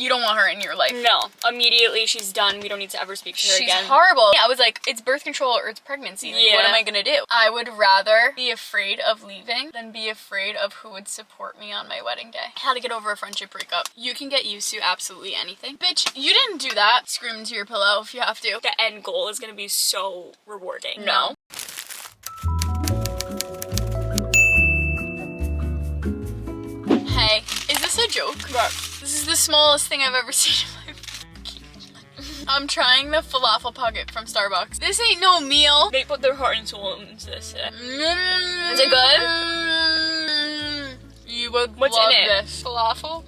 You don't want her in your life. No. Immediately, she's done. We don't need to ever speak to her again. She's horrible. I was like, it's birth control or it's pregnancy. Like, what am I gonna do? I would rather be afraid of leaving than be afraid of who would support me on my wedding day. How to get over a friendship breakup. You can get used to absolutely anything. Bitch, you didn't do that. Scream into your pillow if you have to. The end goal is gonna be so rewarding. No. Hey, is this a joke? What? This is the smallest thing I've ever seen in my fucking life. I'm trying the falafel pocket from Starbucks. This ain't no meal. They put their heart and soul into this. Is it good? You would What's love in it? this. Falafel?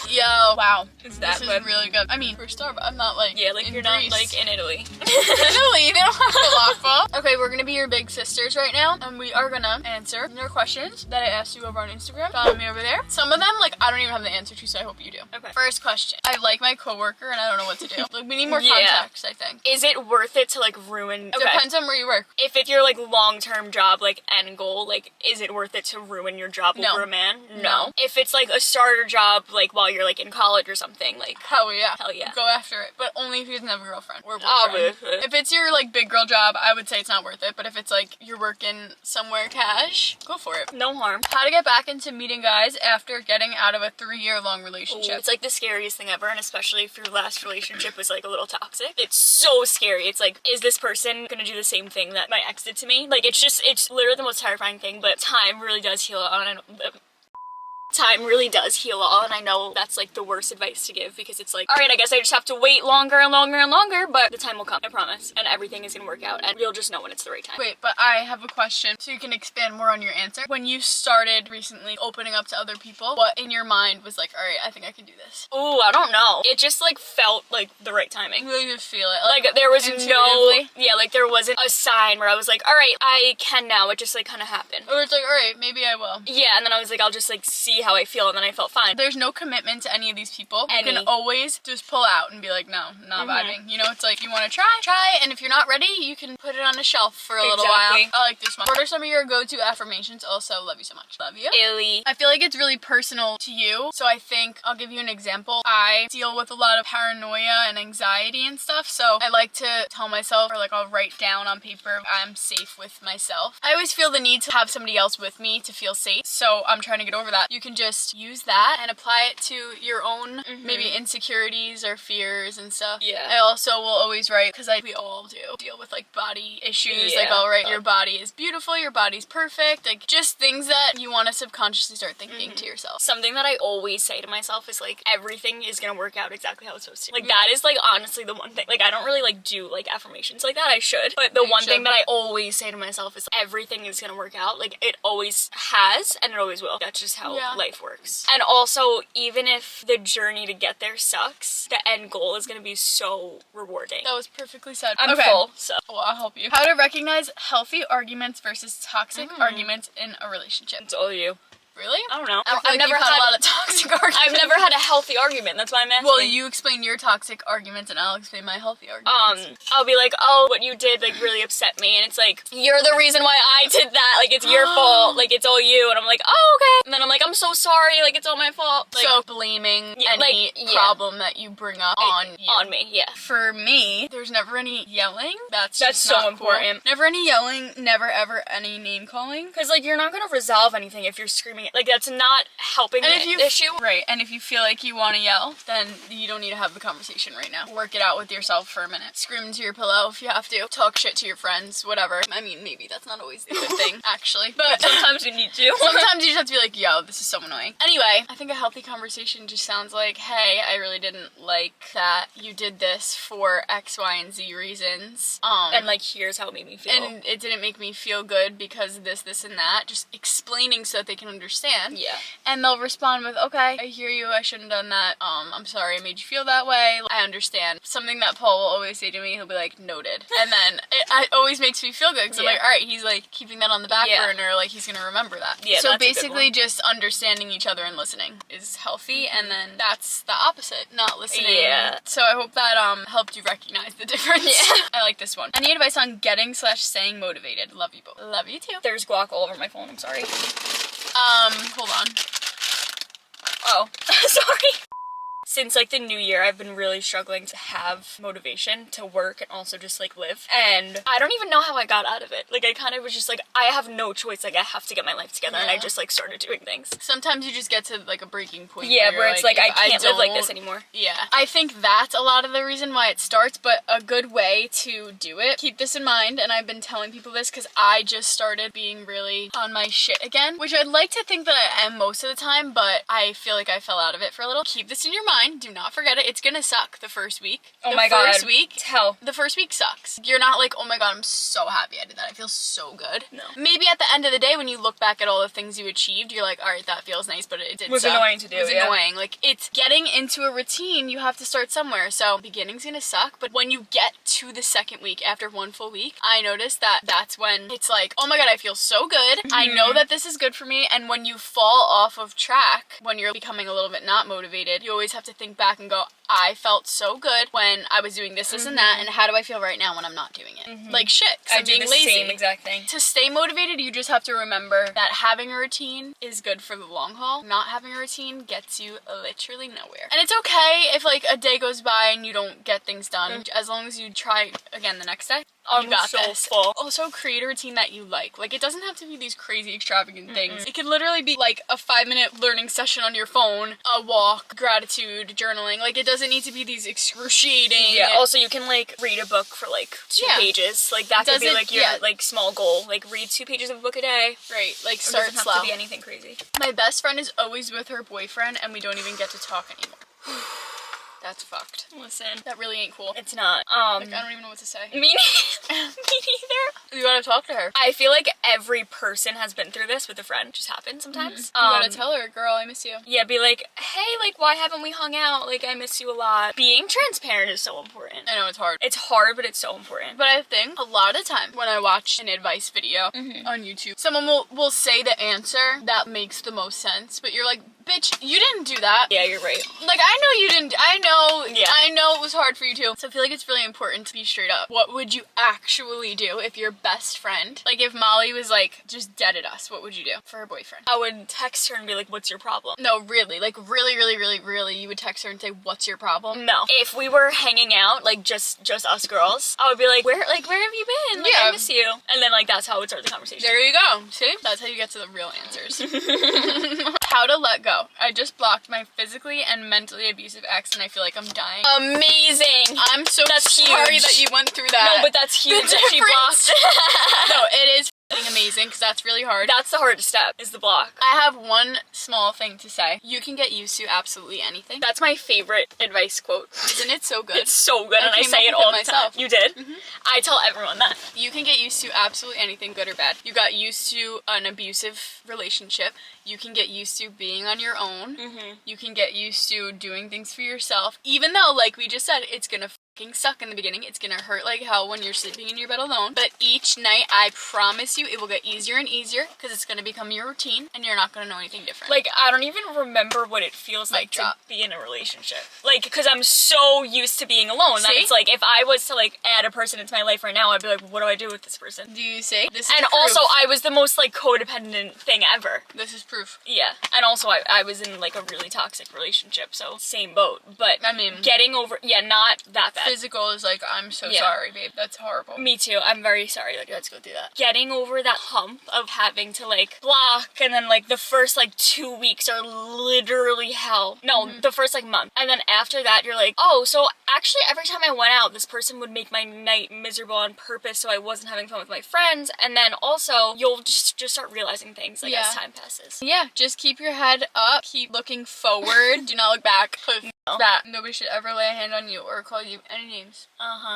Yo, wow. Is that this good? is really good. I mean, for Starbucks, I'm not like Yeah, like in you're Greece. not like in Italy. Italy, they don't have falafel. Okay, we're gonna be your big sisters right now, and we are gonna answer your questions that I asked you over on Instagram. Follow me over there. Some of them, like, I don't even have the answer to, so I hope you do. Okay. First question. I like my coworker, and I don't know what to do. Like, we need more context, I think. Is it worth it to like ruin? Okay. Depends on where you work. If it's your like long-term job, like end goal, like is it worth it to ruin your job No. over a man? No. If it's like a starter job, like while you're like in college or something, like Hell yeah. hell yeah. Go after it. But only if he doesn't have a girlfriend or boyfriend. Obviously. If it's your like big girl job, I would say it's not worth it. But if it's like you're working somewhere cash, go for it. No harm. How to get back into meeting guys after getting out of a 3-year-long Ooh, relationship. it's like the scariest thing ever, and especially if your last relationship was like a little toxic. It's so scary. It's like, is this person gonna do the same thing that my ex did to me? Like, it's literally the most terrifying thing, but time really does heal it. Time really does heal all, and I know that's like the worst advice to give, because it's like, all right, I guess I just have to wait longer and longer and longer, but the time will come, I promise, and everything is gonna work out, and you'll just know when it's the right time. Wait, but I have a question so you can expand more on your answer. When you started recently opening up to other people, what in your mind was like, all right, I think I can do this? Ooh, I don't know. It just like felt like the right timing. You just feel it. Like there was intuitively? there wasn't a sign where I was like, all right, I can now. It just like kind of happened. Or it's like, all right, maybe I will. Yeah, and then I was like, I'll just like see how I feel, and then I felt fine. There's no commitment to any of these people. You Any. can always just pull out and be like, no, not vibing. You know, it's like, you want to try, and if you're not ready, you can put it on a shelf for a little while. Exactly. I like this one. What are some of your go-to affirmations? Also, love you so much. Love you. Illy. I feel like it's really personal to you, so I think I'll give you an example. I deal with a lot of paranoia and anxiety and stuff, so I like to tell myself, or like I'll write down on paper, I'm safe with myself. I always feel the need to have somebody else with me to feel safe, so I'm trying to get over that. You can just use that and apply it to your own maybe insecurities or fears and stuff. Yeah. I also will always write, because we all do deal with like body issues. Yeah. Like I'll write, your body is beautiful, your body's perfect, like just things that you want to subconsciously start thinking to yourself. Something that I always say to myself is like, everything is gonna work out exactly how it's supposed to. Like that is like honestly the one thing. Like I don't really like do like affirmations like that. I should. But the one thing that I always say to myself is everything is gonna work out. Like it always has, and it always will. That's just how life works. And also, even if the journey to get there sucks, the end goal is gonna be so rewarding. That was perfectly said. I'm full, so. Well, I'll help you. How to recognize healthy arguments versus toxic arguments in a relationship. It's all you. Really? I don't know. I've never had a lot of toxic arguments. I've never had a healthy argument. That's why I'm asking. Well, you explain your toxic arguments and I'll explain my healthy arguments. I'll be like, oh, what you did like really upset me, and it's like, you're the reason why I did that. Like it's your fault. Like it's all you. And I'm like, oh, okay. And then I'm like, I'm so sorry. Like it's all my fault. Like, so blaming any problem that you bring up on you. On me, yeah. For me, there's never any yelling. That's just so not important. Cool. Never any yelling. Never ever any name calling. Because like you're not gonna resolve anything if you're screaming. Like that's not helping the issue. Right, and if you feel like you want to yell, then you don't need to have the conversation right now. Work it out with yourself for a minute. Scream into your pillow if you have to. Talk shit to your friends, whatever. I mean, maybe that's not always a good thing, actually. But sometimes you need to. Sometimes you just have to be like, yo, this is so annoying. Anyway, I think a healthy conversation just sounds like, hey, I really didn't like that you did this for X, Y, and Z reasons. And like, here's how it made me feel. And it didn't make me feel good because of this, this, and that. Just explaining so that they can understand. Yeah. And they'll respond with, okay, I hear you, I shouldn't have done that, I'm sorry I made you feel that way, I understand. Something that Paul will always say to me, he'll be like, noted. And then it always makes me feel good, because I'm like, alright, he's like keeping that on the back burner, like he's gonna remember that. Yeah, so that's basically just understanding each other and listening is healthy, and then that's the opposite, not listening. Yeah. So I hope that helped you recognize the difference. Yeah. I like this one. Any advice on getting/staying motivated? Love you both. Love you too. There's guac all over my phone, I'm sorry. Hold on. Oh, sorry. since like the new year, I've been really struggling to have motivation to work and also just like live. And I don't even know how I got out of it. Like I kind of was just like, I have no choice. Like I have to get my life together. And I just like started doing things. Sometimes you just get to like a breaking point. Yeah, where it's like, I can't live like don't- this anymore. Yeah. I think that's a lot of the reason why it starts, but a good way to do it, keep this in mind, and I've been telling people this because I just started being really on my shit again, which I'd like to think that I am most of the time, but I feel like I fell out of it for a little. Keep this in your mind. Do not forget it. It's gonna suck the first week. Oh my god. The first week sucks. You're not like, oh my god, I'm so happy I did that. I feel so good. No. Maybe at the end of the day when you look back at all the things you achieved, you're like, alright, that feels nice, but it did was suck. annoying to do. It was annoying. Like, it's getting into a routine, you have to start somewhere. So beginning's gonna suck, but when you get to the second week after one full week, I noticed that that's when it's like, oh my god, I feel so good. I know that this is good for me. And when you fall off of track, when you're becoming a little bit not motivated, you always have to think back and go, I felt so good when I was doing this, and that, and how do I feel right now when I'm not doing it? Like shit, 'cause I'm being lazy. Same exact thing. To stay motivated, you just have to remember that having a routine is good for the long haul. Not having a routine gets you literally nowhere. And it's okay if like a day goes by and you don't get things done, as long as you try again the next day. You got this. Full. Also, create a routine that you like. Like, it doesn't have to be these crazy extravagant things. It can literally be like a 5-minute learning session on your phone, a walk, gratitude, journaling. Like, it doesn't need to be these excruciating. Yeah, also you can like read a book for like 2 pages. Like that could be like your like small goal. Like read 2 pages of a book a day. Right, like It start doesn't slow. have to be anything crazy. My best friend is always with her boyfriend and we don't even get to talk anymore. That's fucked. Listen, That really ain't cool. it's not. Like, I don't even know what to say. Me neither. You gotta talk to her. I feel like every person has been through this with a friend. It just happens sometimes. You gotta tell her, girl, I miss you. Yeah, be like, hey, like, why haven't we hung out? Like, I miss you a lot. Being transparent is so important. I know it's hard. It's hard, but it's so important. But I think a lot of the time when I watch an advice video on YouTube, someone will say the answer that makes the most sense, but you're like, bitch, you didn't do that. Yeah, you're right. Like, I know you didn't, I know Yeah. it was hard for you too. So I feel like it's really important to be straight up. What would you actually do if your best friend, like if Molly was like, just dead at us, what would you do for her boyfriend? I would text her and be like, what's your problem? No, really, like really, you would text her and say, what's your problem? No. If we were hanging out, like just us girls, I would be like, where have you been? Like, I miss you. And then like that's how I would start the conversation. There you go. See? That's how you get to the real answers. How to let go. I just blocked my physically and mentally abusive ex and I feel like I'm dying. Amazing. I'm so That's sorry huge. that you went through that. No, but that's huge that she difference. blocked. No, it is f***ing amazing because that's really hard. That's the hardest step, is the block. I have one small thing to say. You can get used to absolutely anything. That's my favorite advice quote. Isn't it so good? It's so good, and I came say up it with all it the time. myself. You did? I tell everyone that. You can get used to absolutely anything, good or bad. You got used to an abusive relationship. You can get used to being on your own. You can get used to doing things for yourself. Even though, like we just said, it's gonna fucking suck in the beginning. It's gonna hurt like hell when you're sleeping in your bed alone. But each night, I promise you, it will get easier and easier because it's gonna become your routine and you're not gonna know anything different. Like, I don't even remember what it feels like to be in a relationship. Like, because I'm so used to being alone. That it's like, if I was to, like, add a person into my life right now, I'd be like, what do I do with this person? Do you see? This is And proof. also, I was the most, like, codependent thing ever. This is proof. Yeah. And also, I was in, like, a really toxic relationship, so same boat. But I mean, getting over, not that bad. physical is like, I'm so sorry, babe. That's horrible. Me too. I'm very sorry. Like, let's go through that. Getting over that hump of having to, like, block, and then, like, the first, like, 2 weeks are literally hell. No, the first, like, month. And then after that, you're like, oh, so actually every time I went out, this person would make my night miserable on purpose so I wasn't having fun with my friends. And then also, you'll just start realizing things, like, as time passes. Yeah, just keep your head up. Keep looking forward. Do not look back. That nobody should ever lay a hand on you or call you any names.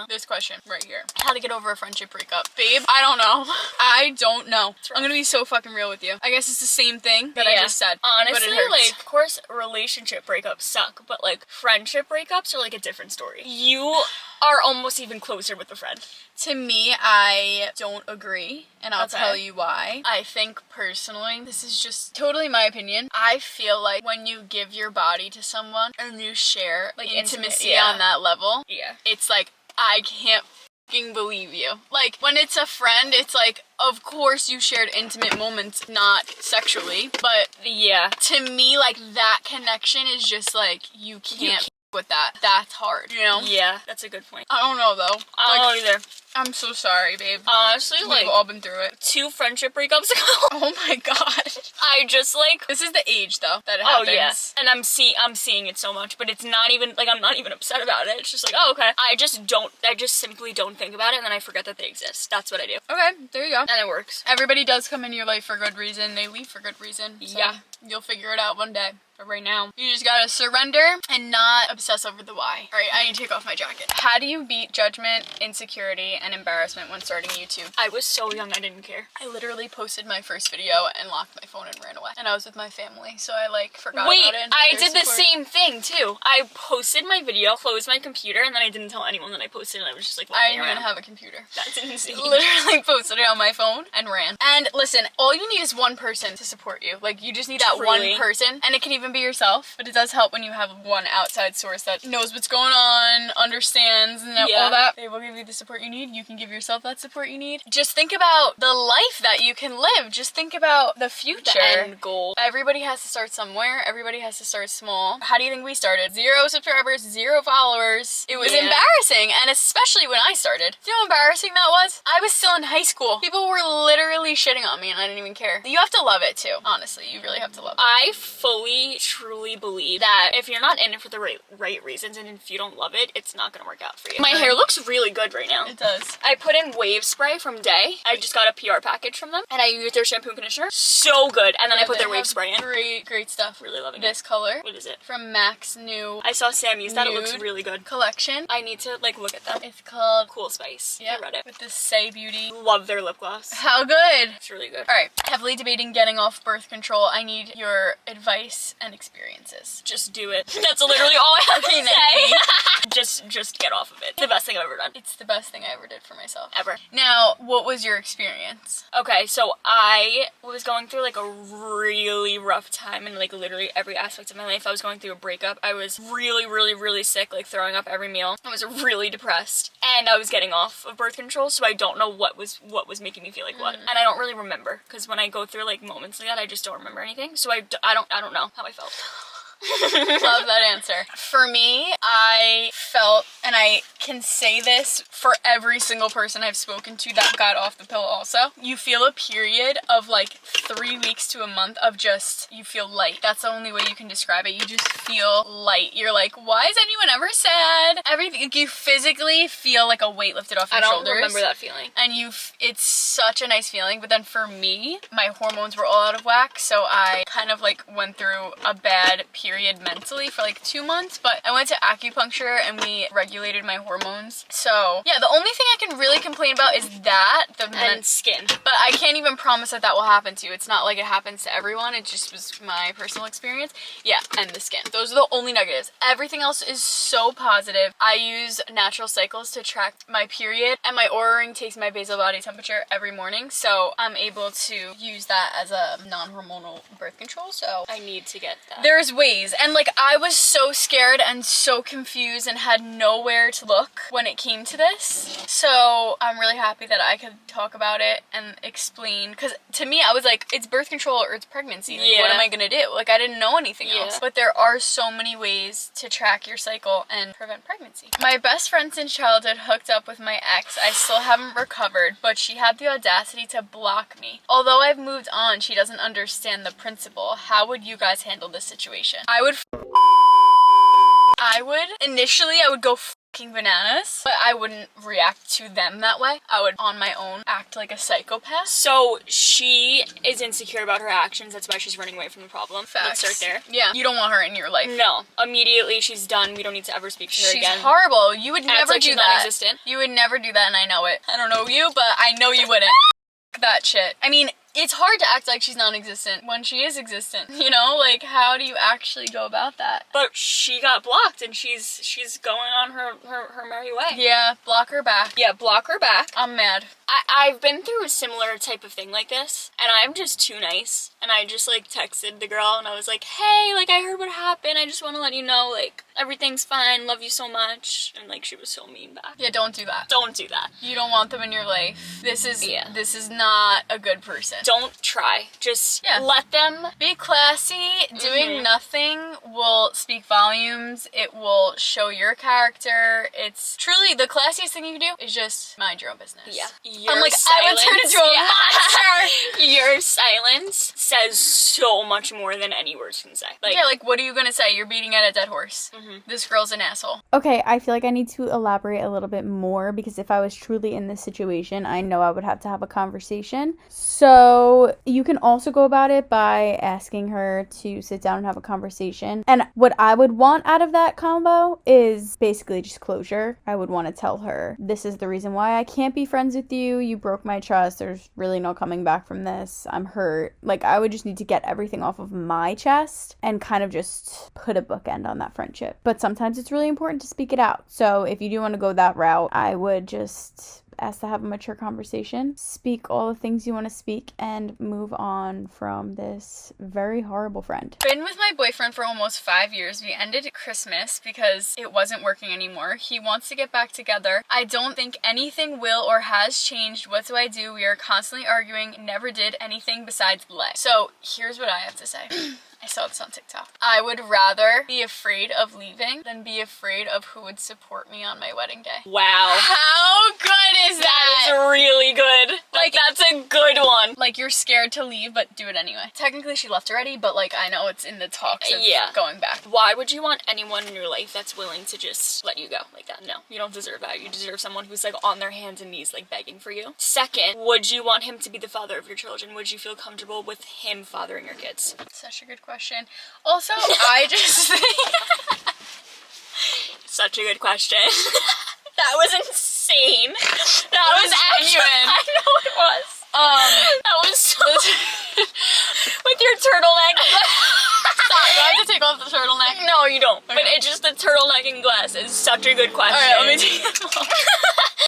This question right here. How to get over a friendship breakup. Babe, I don't know. I don't know. I'm gonna be so fucking real with you. I guess it's the same thing that I just said. Honestly, but it hurts. like, of course, relationship breakups suck, but, like, friendship breakups are, like, a different story. You are almost even closer with a friend. To me, I don't agree, and I'll tell you why. I think personally, this is just totally my opinion. I feel like when you give your body to someone and you share like intimacy on that level, it's like, I can't fucking believe you. Like, when it's a friend, it's like, of course you shared intimate moments, not sexually, but to me, like, that connection is just like, you can't with that. That's hard, you know? Yeah, that's a good point. I don't know though. I don't know either. I'm so sorry, babe. Honestly, We've all been through it. 2 friendship breakups ago. Oh my god. I just This is the age though that it happens. Oh yeah. And I'm seeing it so much, but it's not even I'm not even upset about it. It's just oh okay. I just simply don't think about it, and then I forget that they exist. That's what I do. Okay, there you go. And it works. Everybody does come into your life for good reason. They leave for good reason. So yeah. You'll figure it out one day. But right now, you just gotta surrender and not obsess over the why. Alright, I need to take off my jacket. How do you beat judgment, insecurity, and embarrassment when starting YouTube? I was so young, I didn't care. I literally posted my first video and locked my phone and ran away. And I was with my family, so I forgot about it. I did the same thing too. I posted my video, closed my computer, and then I didn't tell anyone that I posted it. I was just I didn't even have a computer. That's insane. Literally posted it on my phone and ran. And listen, all you need is one person to support you. You just need that one person, and it can even be yourself, but it does help when you have one outside source that knows what's going on, understands, and all that. They will give you the support you need. You can give yourself that support you need. Just think about the life that you can live. Just think about the future. The end goal. Everybody has to start somewhere. Everybody has to start small. How do you think we started? 0 subscribers, 0 followers. It was embarrassing, and especially when I started. Do you know how embarrassing that was? I was still in high school. People were literally shitting on me, and I didn't even care. You have to love it too. Honestly, you really have to love it. I fully, truly believe that if you're not in it for the right reasons, and if you don't love it, it's not gonna work out for you. My hair looks really good right now. It does. I put in wave spray from Day. I just got a PR package from them, and I used their shampoo and conditioner. So good. And then I put their wave spray in. Great stuff. Really loving this color. What is it? From MAC's new I saw Sam use that. It looks really good. Collection. I need to look at them. It's called Cool Spice. Yeah. I read it. With the Say Beauty. Love their lip gloss. How good. It's really good. Alright. Heavily debating getting off birth control. I need your advice and experiences. Just do it. That's literally all I have to say. just get off of it. It's the best thing I've ever done. It's the best thing I ever did for myself. Ever. Now, what was your experience? Okay, so I was going through a really rough time in literally every aspect of my life. I was going through a breakup. I was really sick, throwing up every meal. I was really depressed, and I was getting off of birth control, so I don't know what was making me feel like what. And I don't really remember, because when I go through moments like that, I just don't remember anything. So I don't know how I felt. Love that answer. For me, I felt, and I can say this for every single person I've spoken to that got off the pill also, you feel a period of 3 weeks to a month of just, you feel light. That's the only way you can describe it. You just feel light. You're like, why is anyone ever sad? Everything, you physically feel like a weight lifted off your shoulders. I don't remember that feeling. And it's such a nice feeling. But then for me, my hormones were all out of whack, so I kind of went through a bad period mentally for 2 months, but I went to acupuncture and we regulated my hormones. So yeah, the only thing I can really complain about is that and skin. But I can't even promise that will happen to you. It's not like it happens to everyone. It just was my personal experience. Yeah, and the skin. Those are the only negatives. Everything else is so positive. I use natural cycles to track my period, and my Oura Ring takes my basal body temperature every morning, so I'm able to use that as a non-hormonal birth control. So I need to get that. There's ways. And I was so scared and so confused and had nowhere to look when it came to this. So I'm really happy that I could talk about it and explain, because to me I was like, it's birth control or it's pregnancy. What am I gonna do? I didn't know anything else. But there are so many ways to track your cycle and prevent pregnancy. My best friend since childhood hooked up with my ex. I still haven't recovered, but she had the audacity to block me. Although I've moved on, she doesn't understand the principle. How would you guys handle this situation? Initially I would go fucking bananas, but I wouldn't react to them that way. I would on my own act like a psychopath. So she is insecure about her actions. That's why she's running away from the problem. Facts. Let's start there. Yeah, you don't want her in your life. No, immediately she's done. We don't need to ever speak to her again. She's horrible. You would never do she's that. Non-existent. You would never do that, and I know it. I don't know you, but I know you wouldn't. That shit. I mean, it's hard to act like she's non-existent when she is existent, you know? How do you actually go about that? But she got blocked, and she's going on her merry way. Yeah, block her back. Yeah, block her back. I'm mad. I've been through a similar type of thing like this, and I'm just too nice. And I just texted the girl, and I was like, hey, I heard what happened. I just want to let you know, everything's fine. Love you so much. And she was so mean back. Yeah, don't do that. Don't do that. You don't want them in your life. This is not a good person. Don't try. Just let them be classy. Doing nothing will speak volumes. It will show your character. It's truly the classiest thing you can do is just mind your own business. Yeah. I'm like, I would turn into a monster. Your silence says so much more than any words can say. Like, yeah, like, what are you gonna say? You're beating at a dead horse. This girl's an asshole. Okay, I feel like I need to elaborate a little bit more because if I was truly in this situation, I know I would have to have a conversation. So you can also go about it by asking her to sit down and have a conversation. And what I would want out of that combo is basically just closure. I would want to tell her, this is the reason why I can't be friends with you. You broke my trust. There's really no coming back from this. I'm hurt. Like, I would just need to get everything off of my chest and kind of just put a bookend on that friendship. But sometimes it's really important to speak it out. So if you do want to go that route, I would just ask to have a mature conversation, speak all the things you want to speak, and move on from this very horrible friend. Been with my boyfriend for almost 5 years. We ended at Christmas because it wasn't working anymore. He wants to get back together. I don't think anything will or has changed. What do I do? We are constantly arguing, never did anything besides lie. So here's what I have to say. I saw this on TikTok. I would rather be afraid of leaving than be afraid of who would support me on my wedding day. Wow. How good is that? That is really good. Like, that's a good one. Like, you're scared to leave, but do it anyway. Technically, she left already, but, like, I know it's in the talks of going back. Why would you want anyone in your life that's willing to just let you go like that? No, you don't deserve that. You deserve someone who's, like, on their hands and knees, like, begging for you. Second, would you want him to be the father of your children? Would you feel comfortable with him fathering your kids? Such a good question. Also, I just think... Such a good question. That was insane. That was genuine. I know it was. That was so... With your turtleneck. Stop, do I have to take off the turtleneck? No, you don't. Okay. But it's just the turtleneck and glasses. Such a good question. Alright, let me take them off.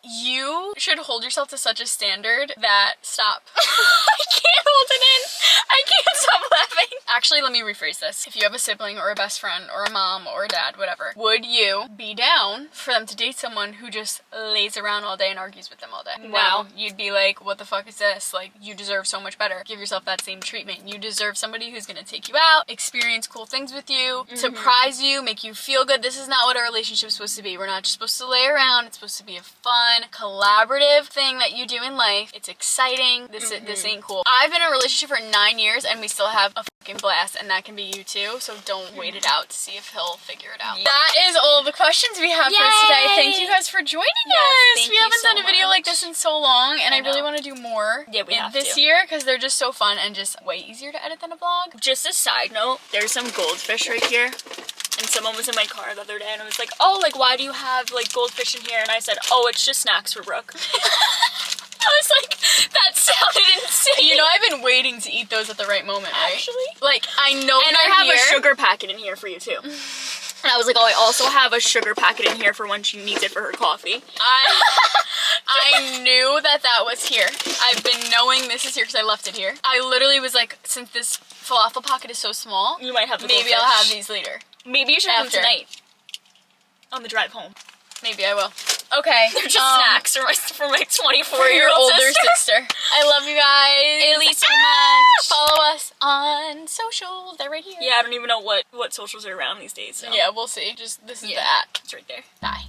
You should hold yourself to such a standard that... Stop. I can't hold it in. I can't stop laughing. Actually, let me rephrase this. If you have a sibling or a best friend or a mom or a dad, whatever, would you be down for them to date someone who just lays around all day and argues with them all day? Wow. No, you'd be like, what the fuck is this? Like, you deserve so much better. Give yourself that same treatment. You deserve somebody who's gonna take you out, experience cool things with you, surprise you, make you feel good. This is not what a relationship is supposed to be. We're not just supposed to lay around. It's supposed to be a fun, collaborative thing that you do in life. It's exciting. This ain't cool. I've been in a relationship for 9 years and we still have a fucking blast, and that can be you too, so don't wait it out to see if he'll figure it out. That is all the questions we have for today. Thank you guys for joining us. We haven't done a video like this in so long, and I really want to do more this year because they're just so fun and just way easier to edit than a vlog. Just a side note, there's some goldfish right here. And someone was in my car the other day and I was like, oh, like, why do you have, like, goldfish in here? And I said, oh, it's just snacks for Brooke. I was like, that sounded insane. You know, I've been waiting to eat those at the right moment, right? Actually? Like, I know and I have a sugar packet in here for you, too. And I was like, oh, I also have a sugar packet in here for when she needs it for her coffee. I knew that was here. I've been knowing this is here because I left it here. I literally was like, since this falafel pocket is so small, you might have the maybe goldfish. I'll have these later. Maybe you should have them tonight. On the drive home. Maybe I will. Okay. They're just snacks for my 24-year-old older sister. I love you guys. Ellie so much. Follow us on socials. They're right here. Yeah, I don't even know what socials are around these days. So. Yeah, we'll see. Just, this is the app. It's right there. Bye.